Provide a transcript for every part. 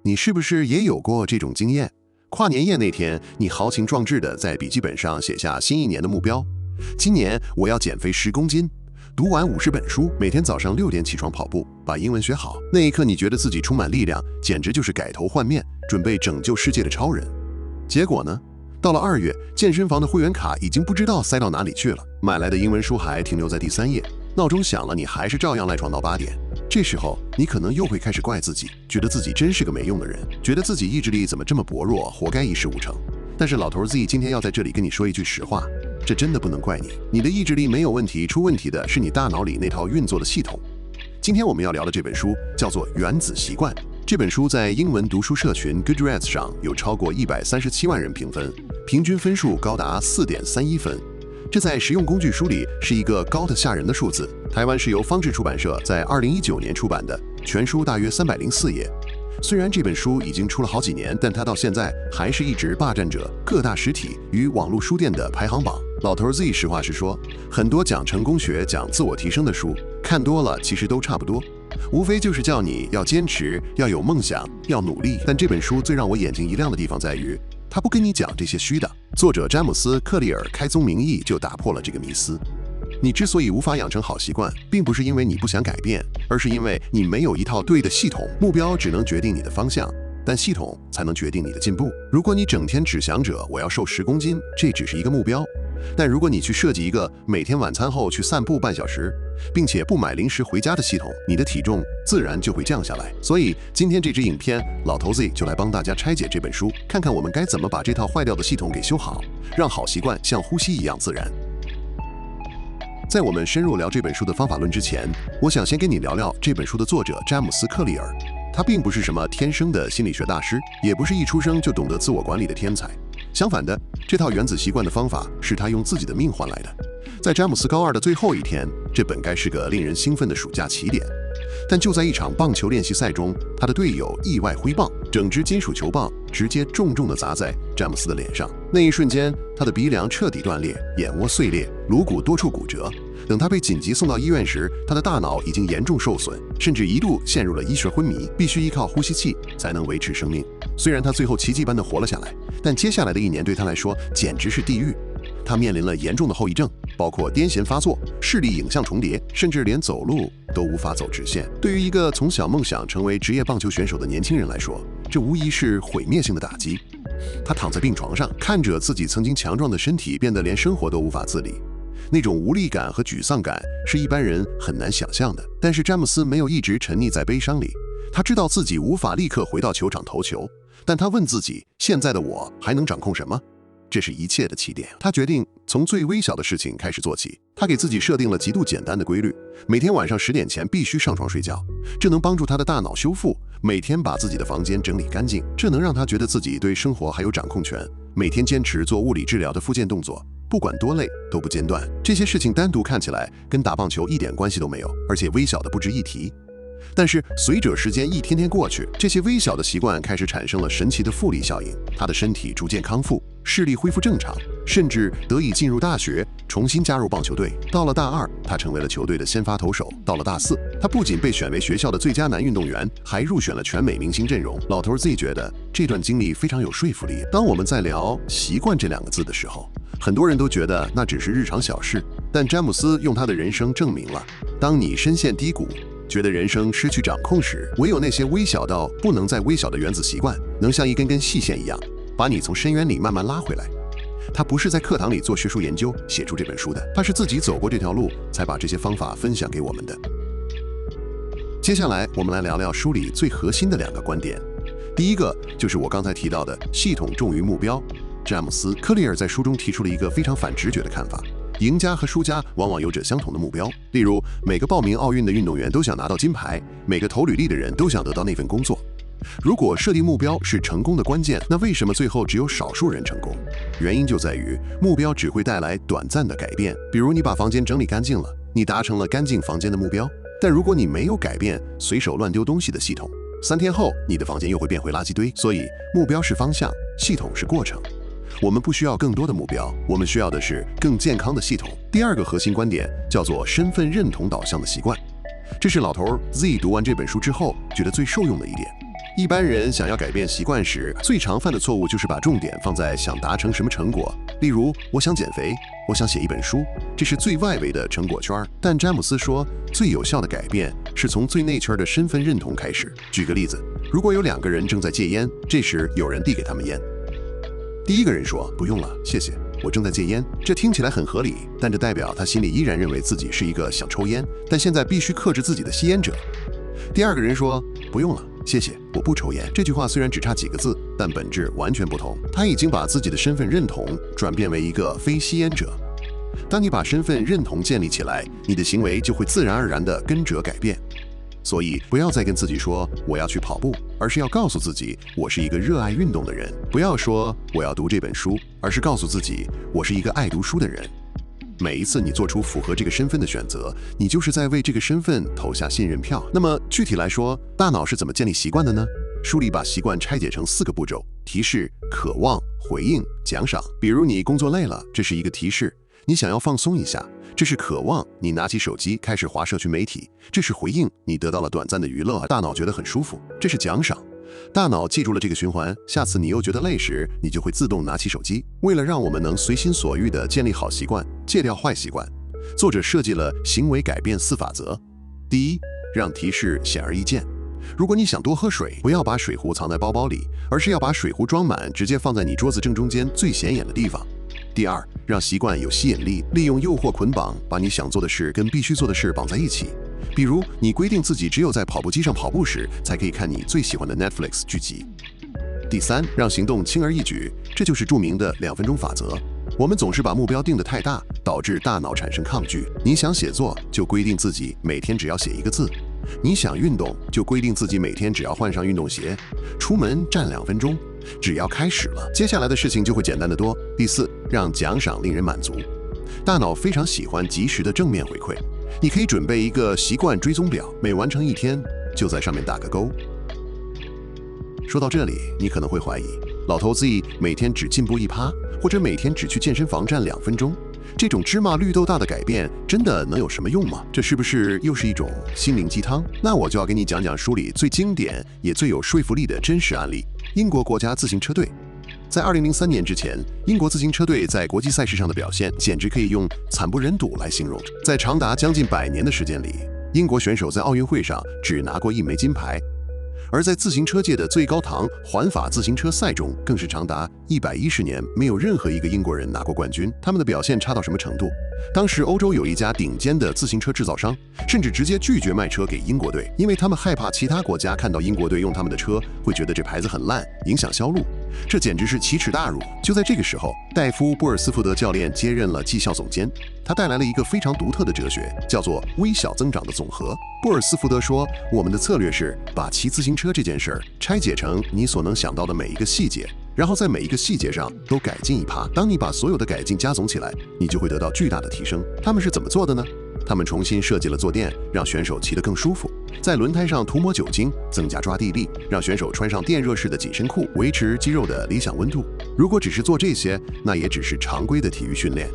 你是不是也有過這種經驗？跨年夜那天，你豪情壯志地在筆記本上寫下新一年的目標：今年我要減肥10公斤，讀完50本書，每天早上6點起床跑步，把英文學好。那一刻，你覺得自己充滿力量，簡直就是改頭換面，準備拯救世界的超人。結果呢？到了2月，健身房的會員卡已經不知道塞到哪裡去了，買來的英文書還停留在第3頁，鬧鐘響了，你還是照樣賴床到8點。這時候，你可能又會開始怪自己，覺得自己真是個沒用的人，覺得自己意志力怎麼這麼薄弱，活該一事無成。但是老頭 Z 今天要在這裡跟你說一句實話，這真的不能怪你，你的意志力沒有問題，出問題的是你大腦裡那套運作的系統。今天我們要聊的這本書叫做《原子習慣》。這本書在英文讀書社群 Goodreads 上有超過137萬人評分，平均分數高達4.31分。這在實用工具書裡是一個高得嚇人的數字。台灣是由方志出版社在2019年出版的，全書大約304頁。雖然這本書已經出了好幾年，但它到現在還是一直霸占着各大實體與網絡書店的排行榜。老頭 Z 實話實說，很多講成功學、講自我提升的書看多了，其實都差不多，無非就是叫你要堅持，要有夢想，要努力。但这本書最讓我眼睛一亮的地方在於，他不跟你講這些虛的。作者詹姆斯·克利爾開宗明義就打破了這個迷思。你之所以無法養成好習慣，並不是因為你不想改變，而是因為你沒有一套對的系統。目標只能決定你的方向，但系統才能決定你的進步。如果你整天只想着我要瘦10公斤，這只是一個目標。但如果你去設計一個每天晚餐後去散步半小時，並且不買零食回家的系統，你的體重自然就會降下來。所以今天這支影片，老頭 Z 就來幫大家拆解這本書，看看我們該怎麼把這套壞掉的系統給修好，讓好習慣像呼吸一樣自然。在我們深入聊這本書的方法論之前，我想先跟你聊聊這本書的作者詹姆斯·克利爾。他並不是什麼天生的心理學大師，也不是一出生就懂得自我管理的天才。相反的，這套原子習慣的方法是他用自己的命換来的。在詹姆斯高2的最後一天，這本該是個令人興奮的暑假起點，但就在一場棒球練習賽中，他的隊友意外揮棒，整支金屬球棒直接重重地砸在詹姆斯的臉上。那一瞬間，他的鼻梁徹底斷裂，眼窩碎裂，顱骨多處骨折。等他被緊急送到醫院時，他的大腦已經嚴重受損，甚至一度陷入了醫學昏迷，必須依靠呼吸器才能維持生命。雖然他最後奇蹟般地活了下來，但接下來的1年對他來說簡直是地獄。他面臨了嚴重的後遺症，包括癲癇發作、視力影像重疊，甚至連走路都無法走直線。對於一個從小夢想成為職業棒球選手的年輕人来說，這無疑是毀滅性的打擊。他躺在病床上，看着自己曾經強壯的身體變得連生活都無法自理，那種無力感和沮喪感是一般人很難想象的。但是詹姆斯沒有一直沉溺在悲傷裡，他知道自己無法立刻回到球场投球，但他問自己：現在的我還能掌控什麼？這是一切的起點。他決定從最微小的事情開始做起。他給自己設定了極度簡單的規律：每天晚上10點前必須上床睡覺，這能幫助他的大腦修復；每天把自己的房間整理乾淨，這能讓他覺得自己對生活還有掌控權；每天堅持做物理治療的復健動作，不管多累都不間斷。這些事情單獨看起來跟打棒球一點關係都沒有，而且微小的不值一提。但是隨着時間一天天過去，這些微小的習慣開始產生了神奇的複利效應。他的身體逐漸康復，視力恢復正常，甚至得以進入大學，重新加入棒球隊。到了大2，他成為了球隊的先發投手。到了大4，他不僅被選為學校的最佳男運動員，還入選了全美明星陣容。老頭 Z 覺得這段經歷非常有說服力。當我們在聊習慣這2個字的時候，很多人都覺得那只是日常小事，但詹姆斯用他的人生證明了，當你深陷低谷，覺得人生失去掌控時，唯有那些微小到不能再微小的原子習慣，能像一根根細線一樣，把你從深淵裡慢慢拉回來。他不是在課堂裡做學術研究寫出這本書的，他是自己走過這條路，才把這些方法分享給我們的。接下來我們來聊聊書裡最核心的2個觀點。第一個就是我剛才提到的系統重於目標。詹姆斯·克利爾在書中提出了一個非常反直覺的看法：贏家和輸家往往有着相同的目標。例如，每個報名奧運的運動員都想拿到金牌，每個投履歷的人都想得到那份工作。如果設定目標是成功的關鍵，那為什麼最後只有少數人成功？原因就在於目標只會帶來短暫的改變。比如你把房間整理乾淨了，你達成了乾淨房間的目標，但如果你沒有改變隨手亂丟東西的系統，3天後你的房間又會變回垃圾堆。所以目標是方向，系統是過程。我們不需要更多的目標，我們需要的是更健康的系統。第2個核心觀點叫做身份認同導向的習慣，這是老頭 Z 讀完這本書之後覺得最受用的一點。一般人想要改變習慣時，最常犯的錯誤就是把重點放在想達成什麼成果，例如我想減肥，我想寫一本書，這是最外圍的成果圈。但詹姆斯說，最有效的改變是從最內圈的身份認同開始。舉個例子，如果有2個人正在戒菸，這時有人遞給他們菸，第一個人說：“不用了，謝謝，我正在戒菸。”這聽起來很合理，但這代表他心裡依然認為自己是一個想抽菸，但現在必須克制自己的吸菸者。第2個人說：“不用了，謝謝，我不抽菸。”這句話雖然只差幾個字，但本質完全不同。他已經把自己的身份認同轉變為一個非吸菸者。當你把身份認同建立起來，你的行為就會自然而然地跟着改變。所以不要再跟自己說我要去跑步，而是要告訴自己我是一個熱愛運動的人。不要說我要讀這本書，而是告訴自己我是一個愛讀書的人。每一次你做出符合這個身份的選擇，你就是在為這個身份投下信任票。那麼具體來說，大腦是怎麼建立習慣的呢？書裡把習慣拆解成4個步驟：提示、渴望、回應、獎賞。比如你工作累了，這是一個提示，你想要放鬆一下；這是渴望，你拿起手機開始滑社群媒體；這是回應，你得到了短暫的娛樂，大腦覺得很舒服；這是獎賞。大腦記住了這個循環，下次你又覺得累時，你就會自動拿起手機。為了讓我們能隨心所欲地建立好習慣，戒掉壞習慣，作者設計了行為改變4法則。第一，讓提示顯而易見。如果你想多喝水，不要把水壺藏在包包裡，而是要把水壺裝滿，直接放在你桌子正中間最顯眼的地方。第二，讓習慣有吸引力，利用誘惑捆綁，把你想做的事跟必須做的事綁在一起。比如，你規定自己只有在跑步機上跑步時，才可以看你最喜歡的 Netflix 劇集。第三，讓行動輕而易舉，這就是著名的2分鐘法則。我們總是把目標定得太大，導致大腦產生抗拒。你想寫作，就規定自己每天只要寫1個字；你想運動，就規定自己每天只要換上運動鞋，出門站2分鐘。只要開始了，接下來的事情就會簡單得多。第四，讓獎賞令人滿足。大腦非常喜歡及時的正面回馈。你可以準備一個習慣追蹤表，每完成1天，就在上面打個勾。說到這裡，你可能會懷疑，老頭子每天只進步1%，或者每天只去健身房站2分鐘，這種芝麻綠豆大的改變，真的能有什麼用嗎？這是不是又是一種心靈雞湯？那我就要給你講講書裡最經典也最有說服力的真實案例——英國國家自行車隊。在2003年之前，英國自行車隊在国際賽事上的表現簡直可以用慘不忍睹來形容。在長達將近100年的時間裡，英國選手在奧運會上只拿過1枚金牌，而在自行車界的最高堂環法自行車賽中，更是長達110年沒有任何一個英國人拿過冠軍。他們的表現差到什麼程度？當時歐洲有一家頂尖的自行車制造商，甚至直接拒絕賣車給英國隊，因為他們害怕其他国家看到英國队用他們的車，会覺得這牌子很爛，影響銷路。這簡直是奇恥大辱。就在這個時候，戴夫·波爾斯福德教練接任了績效總監，他帶來了一個非常獨特的哲學，叫做微小增長的總和。波爾斯福德說，我們的策略是把骑自行車這件事兒拆解成你所能想到的每一個細節，然後在每一個細節上都改進1%。當你把所有的改进加總起來，你就會得到巨大的提升。他們是怎麼做的呢？他們重新設計了坐墊，讓選手騎得更舒服；在輪胎上塗抹酒精，增加抓地力，讓選手穿上電熱式的緊身褲，維持肌肉的理想溫度。如果只是做這些，那也只是常規的體育訓練。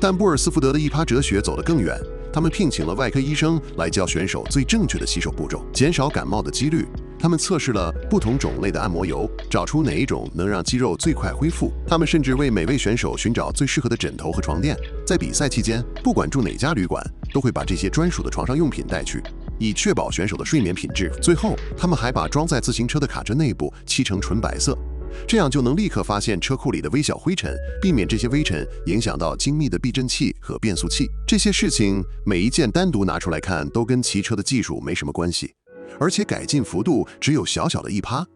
但波尔斯福德的1%哲學走得更遠，他們聘請了外科醫生來教選手最正確的洗手步驟，減少感冒的幾率。他們測試了不同種類的按摩油，找出哪一種能讓肌肉最快恢復。他們甚至為每位選手尋找最適合的枕頭和床墊。在比賽期間，不管住哪家旅館，都會把這些專屬的床上用品帶去，以確保選手的睡眠品質。最後，他們還把裝在自行車的卡車內部漆成純白色，這樣就能立刻發現車庫裡的微小灰塵，避免這些微塵影響到精密的避震器和變速器。這些事情每一件單獨拿出來看，都跟騎車的技術沒什麼關係，而且改進幅度只有小小的1%。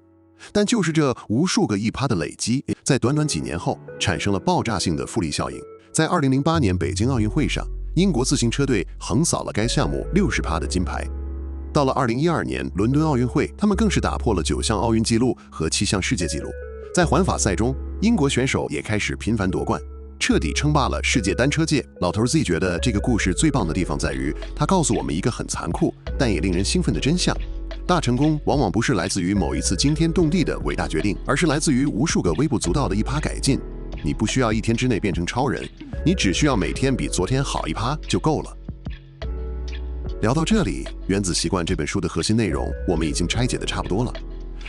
但就是這無數個1%的累積，在短短幾年後產生了爆炸性的複利效應。在2008年北京奧運會上，英國自行車隊橫掃了該項目60%的金牌。到了2012年倫敦奧運會，他们更是打破了9項奧運紀錄和7項世界紀錄。在環法賽中，英國選手也開始頻繁奪冠，徹底稱霸了世界單車界。老頭 Z 覺得這個故事最棒的地方在於，他告訴我們一個很殘酷但也令人興奮的真相：大成功往往不是來自於某一次驚天動地的偉大決定，而是來自於無數個微不足道的1%改進。你不需要1天之內變成超人，你只需要每天比昨天好1%就夠了。聊到這裡，《原子習慣》這本書的核心內容我們已經拆解得差不多了。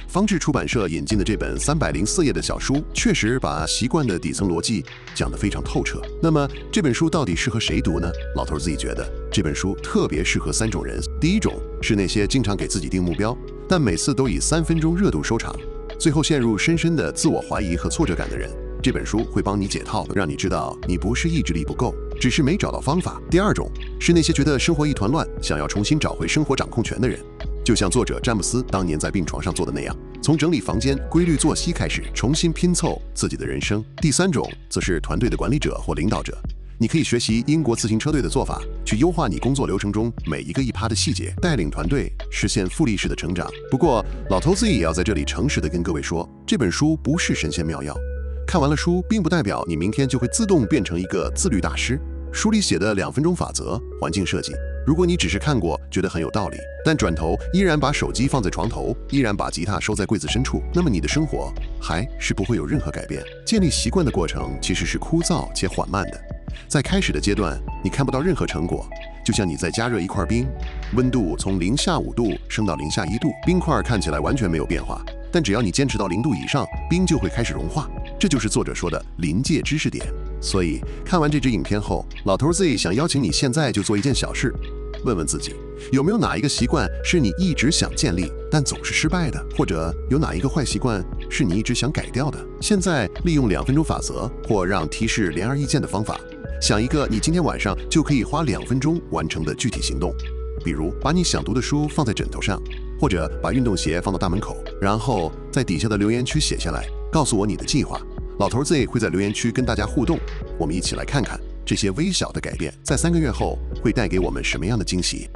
方志出版社引進的這本304頁的小書，確實把習慣的底層邏輯講得非常透徹。那麼這本書到底適合誰讀呢？老頭自己覺得這本書特別適合3種人。第一種是那些經常給自己定目標，但每次都以3分鐘熱度收場，最後陷入深深的自我懷疑和挫折感的人。這本書會幫你解套，讓你知道你不是意志力不夠，只是沒找到方法。第二種是那些覺得生活一團亂，想要重新找回生活掌控權的人，就像作者詹姆斯當年在病床上做的那樣，從整理房間、規律作息開始，重新拼湊自己的人生。第三種則是團隊的管理者或領導者，你可以學習英國自行車隊的做法，去優化你工作流程中每一個1%的細節，帶領团隊實現複利式的成長。不過，老頭子也要在這裡誠實地跟各位說，這本書不是神仙妙藥。看完了書，並不代表你明天就会自動變成一個自律大師。書裡寫的2分鐘法則、環境設計，如果你只是看過，覺得很有道理，但轉頭依然把手機放在床頭，依然把吉他收在櫃子深處，那麼你的生活還是不會有任何改變。建立習慣的過程其實是枯燥且緩慢的，在開始的階段，你看不到任何成果，就像你在加熱一塊冰，溫度從零下5度升到零下1度，冰塊看起來完全沒有變化，但只要你堅持到0度以上，冰就會開始融化。這就是作者說的臨界知識點。所以看完這支影片後，老頭 Z 想邀請你現在就做一件小事，問問自己，有沒有哪一個習慣是你一直想建立但總是失敗的，或者有哪一個壞習慣是你一直想改掉的？現在利用2分鐘法則或讓提示連而易見的方法，想一個你今天晚上就可以花2分鐘完成的具體行动，比如把你想讀的書放在枕頭上，或者把運动鞋放到大门口，然後在底下的留言區寫下来，告訴我你的計劃。老頭 Z 会在留言區跟大家互動，我們一起來看看這些微小的改變在3個月後會帶給我們什麼樣的驚喜。